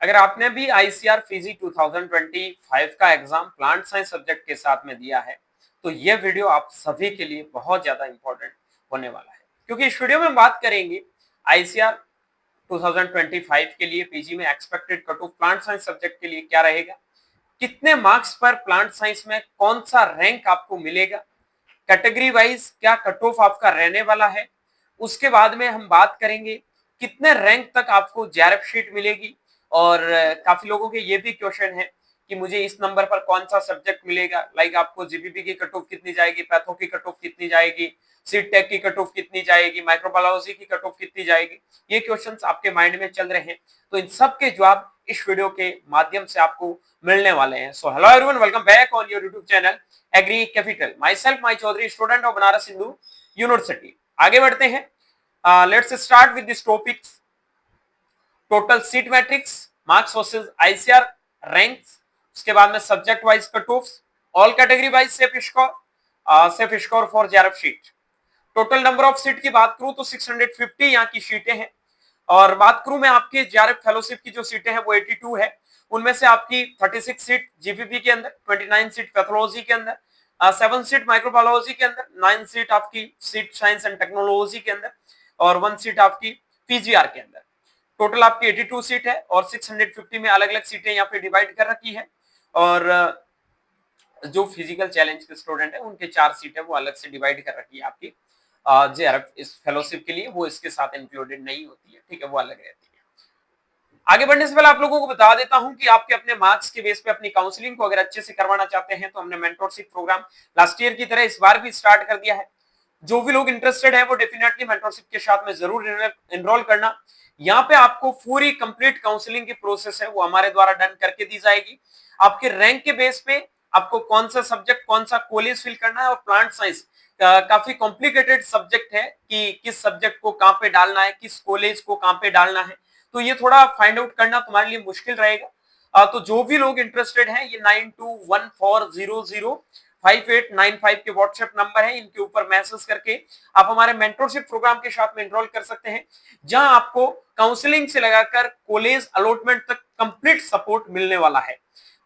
अगर आपने भी आईसीआर फिजी 2025 का एग्जाम प्लांट साइंस सब्जेक्ट के साथ में दिया है तो ये वीडियो आप सभी के लिए बहुत ज्यादा इंपॉर्टेंट होने वाला है, क्योंकि इस वीडियो में हम बात करेंगे आईसीआर 2025 के लिए पीजी में expected cut off plant science subject के लिए क्या रहेगा, कितने मार्क्स पर प्लांट साइंस में कौन सा रैंक आपको मिलेगा, कैटेगरी वाइज क्या कट ऑफ आपका रहने वाला है। उसके बाद में हम बात करेंगे कितने रैंक तक आपको जेआरएफ शीट मिलेगी। और काफी लोगों के ये भी क्वेश्चन है कि मुझे इस नंबर पर कौन सा सब्जेक्ट मिलेगा, लाइक आपको जीपीपी की कट ऑफ कितनी जाएगी, पैथो की कट ऑफ कितनी जाएगी, सीट टेक की कट ऑफ कितनी जाएगी, माइक्रोबायोलॉजी की कट ऑफ कितनी जाएगी। ये क्वेश्चंस आपके माइंड में चल रहे हैं, तो इन सब के जवाब इस वीडियो के माध्यम से आपको मिलने वाले हैं। So hello everyone, welcome back on your YouTube channel agri capital. Myself Mai Chaudhary, student of Banaras Hindu university. आगे बढ़ते हैं। Let's start with this topics. Total seat matrix, marks versus ICR ranks, उसके बाद में subject wise cut offs, all category wise safe score for JRF sheet. Total number of seat की बात करूं तो 650 यहाँ की सीटें हैं। और बात करूं मैं आपके जेआरएफ फेलोशिप की जो सीटें हैं वो 82 है। उनमें से आपकी 36 सीट जीपीपी के अंदर, 29 सीट पैथोलॉजी के अंदर, 7 सीट माइक्रोबायोलॉजी के अंदर, 9 सीट आपकी सीट साइंस एंड टेक्नोलॉजी के अंदर और 1 सीट आपकी पीजीआर के अंदर। टोटल आपकी 82 सीट है और 650 में अलग अलग सीटें यहाँ पे डिवाइड कर रखी है। और जो फिजिकल चैलेंज के स्टूडेंट है उनके 4 सीटें वो अलग से डिवाइड कर रखी है आपकी जेआरएफ इस फेलोशिप के लिए, वो इसके साथ इंक्लूडेड नहीं होती है, ठीक है, वो अलग रहती है। आगे बढ़ने से पहले आप लोगों को बता देता हूं कि आपके अपने मार्क्स के बेस पे अपनी काउंसलिंग को अगर अच्छे से करवाना चाहते हैं तो हमने मेंटरशिप प्रोग्राम लास्ट ईयर की तरह इस बार भी स्टार्ट कर दिया है। जो भी लोग इंटरेस्टेड है वो डेफिनेटली मेंटरशिप के साथ में जरूर एनरोल करना। यहाँ पे आपको पूरी कंप्लीट काउंसलिंग की प्रोसेस है वो हमारे द्वारा डन करके दी जाएगी। आपके रैंक के बेस पे आपको कौन सा सब्जेक्ट कौन सा कॉलेज फिल करना है, और प्लांट साइंस काफी कॉम्प्लिकेटेड सब्जेक्ट है कि किस सब्जेक्ट को कहाँ पे डालना है, किस कॉलेज को कहाँ पे डालना है, तो ये थोड़ा फाइंड आउट करना तुम्हारे लिए मुश्किल रहेगा। तो जो भी लोग इंटरेस्टेड हैं ये 9214005895 के व्हाट्सएप नंबर है, इनके ऊपर मैसेज करके आप हमारे मेंटरशिप प्रोग्राम के साथ में एनरोल कर सकते हैं, जहां आपको काउंसलिंग से लगाकर कॉलेज अलॉटमेंट तक कंप्लीट सपोर्ट मिलने वाला है।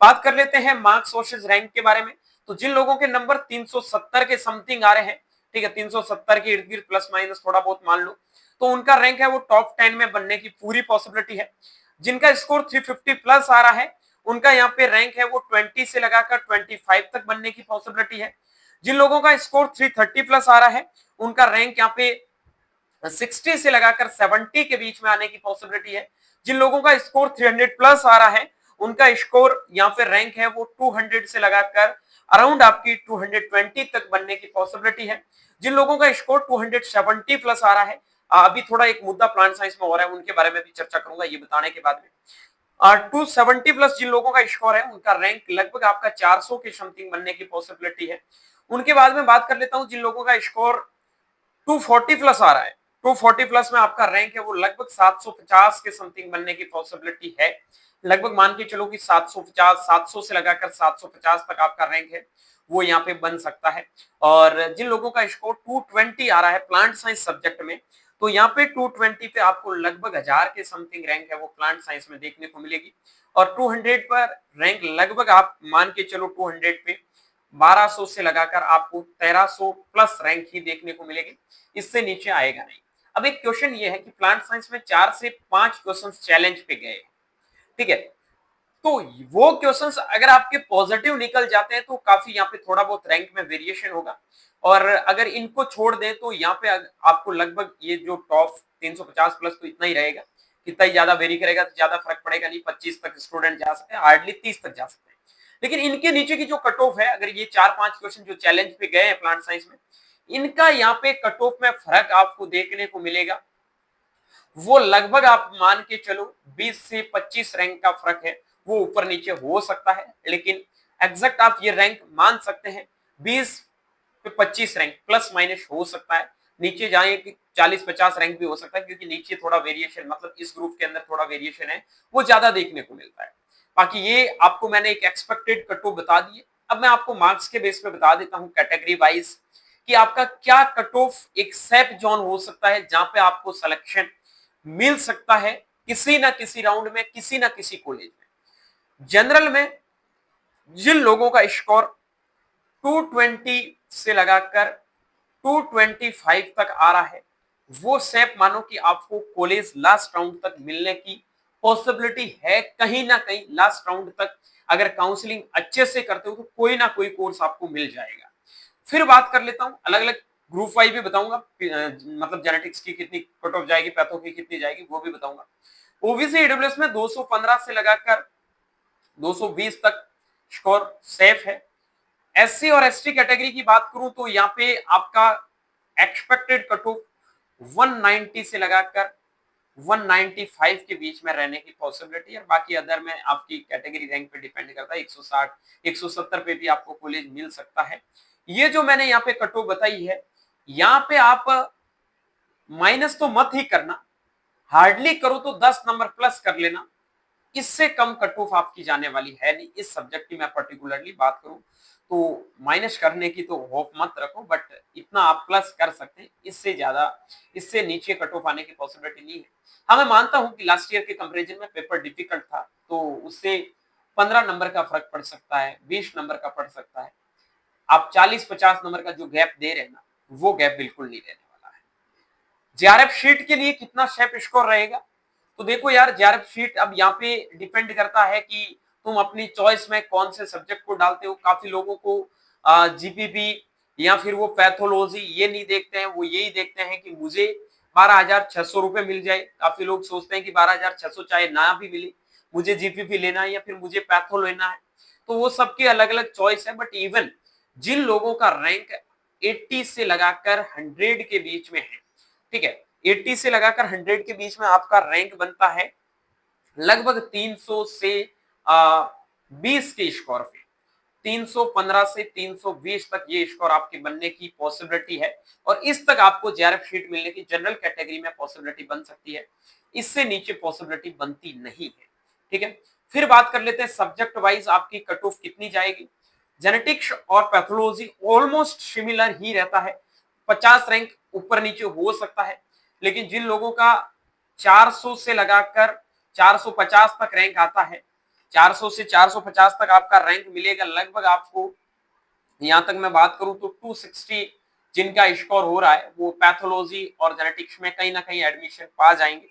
बात कर लेते हैं मार्क्स वर्सेस रैंक के बारे में। तो जिन लोगों के नंबर 370 के समथिंग आ रहे हैं, ठीक है, 370 के इर्द गिर्द प्लस माइनस थोड़ा बहुत मान लो, तो उनका रैंक है वो टॉप 10 में बनने की पूरी पॉसिबिलिटी है। जिनका स्कोर 350 प्लस आ रहा है उनका यहाँ पे रैंक है वो 20 से लगाकर 25 तक बनने की पॉसिबिलिटी है। जिन लोगों का स्कोर 330 प्लस आ रहा है उनका रैंक यहाँ पे 60 से लगाकर 70 के बीच में आने की पॉसिबिलिटी है। जिन लोगों का स्कोर 300 प्लस आ रहा है उनका स्कोर यहाँ पे रैंक है वो 200 से लगाकर अराउंड आपकी 220 तक बनने की पॉसिबिलिटी है। जिन लोगों का स्कोर 270 प्लस आ रहा है, अभी थोड़ा एक मुद्दा प्लांट साइंस में हो रहा है उनके बारे में भी चर्चा करूंगा ये बताने के बाद में। 270 प्लस जिन लोगों का स्कोर है उनका रैंक लगभग आपका 400 के समथिंग बनने की पॉसिबिलिटी है। उनके बाद में बात कर लेता हूं जिन लोगों का स्कोर 240 प्लस आ रहा है, 240 प्लस में आपका रैंक है वो लगभग 750 के समथिंग बनने की पॉसिबिलिटी है। लगभग मान के चलो कि 750, 700 से लगाकर 750 तक आपका रैंक है वो यहाँ पे बन सकता है। और जिन लोगों का स्कोर 220 आ रहा है प्लांट साइंस सब्जेक्ट में, तो यहाँ पे 220 पे आपको लगभग 1000 के समथिंग रैंक है वो प्लांट साइंस में देखने को मिलेगी। और 200 पर रैंक लगभग आप मान के चलो 200 पे 1200 से लगाकर आपको 1300 प्लस रैंक ही देखने को मिलेगी, इससे नीचे आएगा नहीं। अब एक क्वेश्चन ये है कि प्लांट साइंस में 4 से 5 क्वेश्चंस चैलेंज पे गए, ठीक है, तो वो क्वेश्चंस अगर आपके पॉजिटिव निकल जाते हैं तो काफी यहाँ पे थोड़ा बहुत रैंक में वेरिएशन होगा। और अगर इनको छोड़ दें तो यहाँ पे आपको लगभग ये जो टॉप 350 प्लस तो इतना ही रहेगा, कितना ही ज्यादा वेरी करेगा तो ज्यादा फर्क पड़ेगा नहीं, 25 तक स्टूडेंट जा सकते हैं, हार्डली 30 तक जा सकते हैं। लेकिन इनके नीचे की जो कट ऑफ है, अगर ये 4-5 क्वेश्चन जो चैलेंज पे गए हैं प्लांट साइंस में, इनका यहाँ पे कट ऑफ में फर्क आपको देखने को मिलेगा, वो लगभग आप मान के चलो 20 से 25 रैंक का फर्क है, वो ऊपर नीचे हो सकता है, लेकिन एग्जैक्ट आप ये रैंक मान सकते हैं 20 पे 25 रैंक प्लस माइनस हो सकता है। नीचे जाए कि 40-50 रैंक भी हो सकता है, क्योंकि नीचे थोड़ा वेरिएशन, मतलब इस ग्रुप के अंदर थोड़ा वेरिएशन है वो ज्यादा देखने को मिलता है। बाकी ये आपको मैंने एक एक्सपेक्टेड कट ऑफ बता दिए। अब मैं आपको मार्क्स के बेस पे बता देता हूँ कैटेगरी वाइज कि आपका क्या कट ऑफ एक सेफ जोन हो सकता है जहां पे आपको सिलेक्शन मिल सकता है किसी ना किसी राउंड में, किसी ना किसी कॉलेज में। जनरल में जिन लोगों का स्कोर 220 से लगाकर 225 तक आ रहा है, वो सेफ मानो कि आपको कॉलेज लास्ट राउंड तक मिलने की पॉसिबिलिटी है। कहीं ना कहीं लास्ट राउंड तक अगर काउंसलिंग अच्छे से करते हो तो कोई ना कोई कोर्स आपको मिल जाएगा। फिर बात कर लेता हूं अलग अलग ग्रुप वाइज भी बताऊंगा, मतलब जेनेटिक्स की कितनी कट ऑफ जाएगी, पैथो की कितनी जाएगी वो भी बताऊंगा। ओबीसी ईडब्ल्यूएस में 215 से लगाकर 220 तक स्कोर सेफ है। एससी और एसटी कैटेगरी की बात करूं तो यहाँ पे आपका एक्सपेक्टेड कट ऑफ 190 से लगाकर 195 के बीच में रहने की पॉसिबिलिटी है। बाकी अदर में आपकी कैटेगरी रैंक पे डिपेंड करता है, 160 170 पे भी आपको कॉलेज मिल सकता है। ये जो मैंने यहाँ पे कट ऑफ बताई है, यहाँ पे आप माइनस तो मत ही करना, हार्डली करो तो 10 नंबर प्लस कर लेना। इससे कम कट ऑफ आपकी जाने वाली है नहीं। इस सब्जेक्ट की मैं पर्टिकुलरली बात करूं तो माइनस करने की तो होप मत रखो, बट इतना आप प्लस कर सकते हैं। इससे ज्यादा, इससे नीचे कट ऑफ आने की पॉसिबिलिटी नहीं है। हाँ, मैं मानता हूं कि लास्ट ईयर के कंपैरिजन में पेपर डिफिकल्ट था, तो उससे 15 नंबर का फर्क पड़ सकता है, 20 नंबर का पड़ सकता है। आप 40-50 नंबर का जो गैप दे रहे हैं ना, वो गैप बिल्कुल नहीं रहने वाला है। जेआरएफ शीट के लिए कितना सेफ स्कोर रहेगा, तो देखो यार, जेआरएफ शीट अब यहाँ पे डिपेंड करता है कि तुम अपनी चॉइस में कौन से सब्जेक्ट को डालते हो। काफी लोगों को जीपीपी या फिर वो पैथोलॉजी ये नहीं देखते हैं, वो यही देखते हैं कि मुझे 12,600 रुपए मिल जाए। काफी लोग सोचते हैं कि 12,600 चाहे ना भी मिले, मुझे जीपीपी लेना है या फिर मुझे पैथो लेना है। तो वो सबके अलग अलग चॉइस है। बट इवन जिन लोगों का रैंक 80 से लगाकर 100 के बीच में है, ठीक है, 80 से लगाकर 100 के बीच में आपका रैंक बनता है लगभग 300 से 20 के स्कोर पे। 315 से 320 तक ये स्कोर आपके बनने की पॉसिबिलिटी है, और इस तक आपको जेआरएफ शीट मिलने की जनरल कैटेगरी में पॉसिबिलिटी बन सकती है। इससे नीचे पॉसिबिलिटी बनती नहीं है, ठीक है। फिर बात कर लेते हैं सब्जेक्ट वाइज आपकी कट ऑफ कितनी जाएगी। जेनेटिक्स और पैथोलॉजी ऑलमोस्ट सिमिलर ही रहता है, 50 रैंक ऊपर नीचे हो सकता है। लेकिन जिन लोगों का 400 से लगाकर 450 तक रैंक आता है, 400 से 450 तक आपका रैंक मिलेगा लगभग आपको। यहां तक मैं बात करूं तो 260 जिनका स्कोर हो रहा है, वो पैथोलॉजी और जेनेटिक्स में कहीं ना कहीं एडमिशन पा जाएंगे,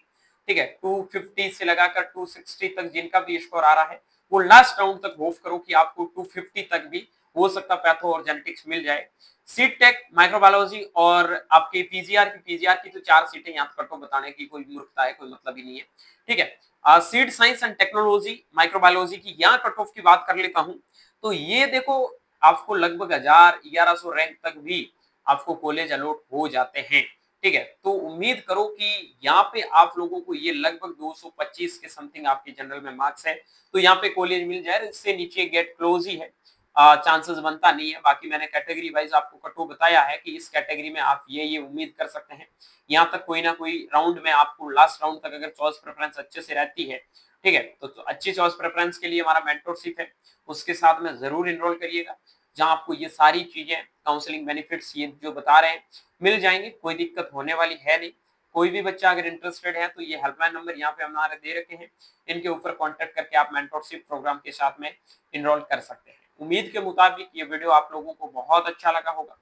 ठीक है। 250 से लगाकर 260 तक जिनका भी स्कोर आ रहा है, वो लास्ट राउंड तक होप करो कि आपको 250 तक भी हो सकता पैथो और जेनेटिक्स मिल जाए। सीट टेक, माइक्रोबायोलॉजी और आपके पीजीआर की तो 4 सीटें, यहाँ कटो बताने की कोई मूर्खता है, कोई मतलब ही नहीं है, ठीक है। Seed science and technology, microbiology की यहाँ कट ऑफ की बात कर लेता हूँ, तो ये देखो आपको लगभग 1000-1100 रैंक तक भी आपको कॉलेज अलॉट हो जाते हैं, ठीक है। तो उम्मीद करो कि यहाँ पे आप लोगों को ये लगभग 225 के समथिंग आपके जनरल में मार्क्स है, तो यहाँ पे कॉलेज मिल जाए। इससे नीचे गेट क्लोज ही है, चांसेस बनता नहीं है। बाकी मैंने कैटेगरी वाइज आपको कटो बताया है कि इस कैटेगरी में आप ये उम्मीद कर सकते हैं। यहाँ तक कोई ना कोई राउंड में आपको लास्ट राउंड तक अगर चॉइस प्रेफरेंस अच्छे से रहती है, ठीक है, तो अच्छी चॉइस प्रेफरेंस के लिए हमारा मेंटरशिप है, उसके साथ में जरूर इनरोल करिएगा, जहां आपको ये सारी चीजें, काउंसलिंग बेनिफिट्स ये जो बता रहे हैं मिल जाएंगे। कोई दिक्कत होने वाली है नहीं। कोई भी बच्चा अगर इंटरेस्टेड है तो ये हेल्पलाइन नंबर यहाँ पे हमारे दे रखे हैं, इनके ऊपर कांटेक्ट करके आप मेंटरशिप प्रोग्राम के साथ में इनरोल कर सकते हैं। उम्मीद के मुताबिक ये वीडियो आप लोगों को बहुत अच्छा लगा होगा।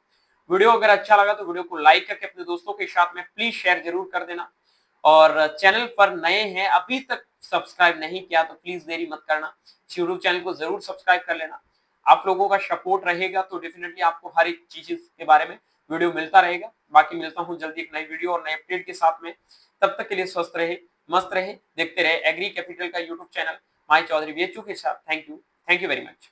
वीडियो अगर अच्छा लगा तो वीडियो को लाइक करके अपने दोस्तों के साथ में प्लीज शेयर जरूर कर देना, और चैनल पर नए हैं अभी तक सब्सक्राइब नहीं किया तो प्लीज देरी मत करना, यूट्यूब चैनल को जरूर सब्सक्राइब कर लेना। आप लोगों का सपोर्ट रहेगा तो डेफिनेटली आपको हर एक चीज के बारे में वीडियो मिलता रहेगा। बाकी मिलता हूं जल्दी एक नई वीडियो और नए अपडेट के साथ में। तब तक के लिए स्वस्थ रहे, मस्त रहे, देखते रहे एग्री कैपिटल का YouTube channel Mai Chaudhary BHU के साथ। Thank you very much.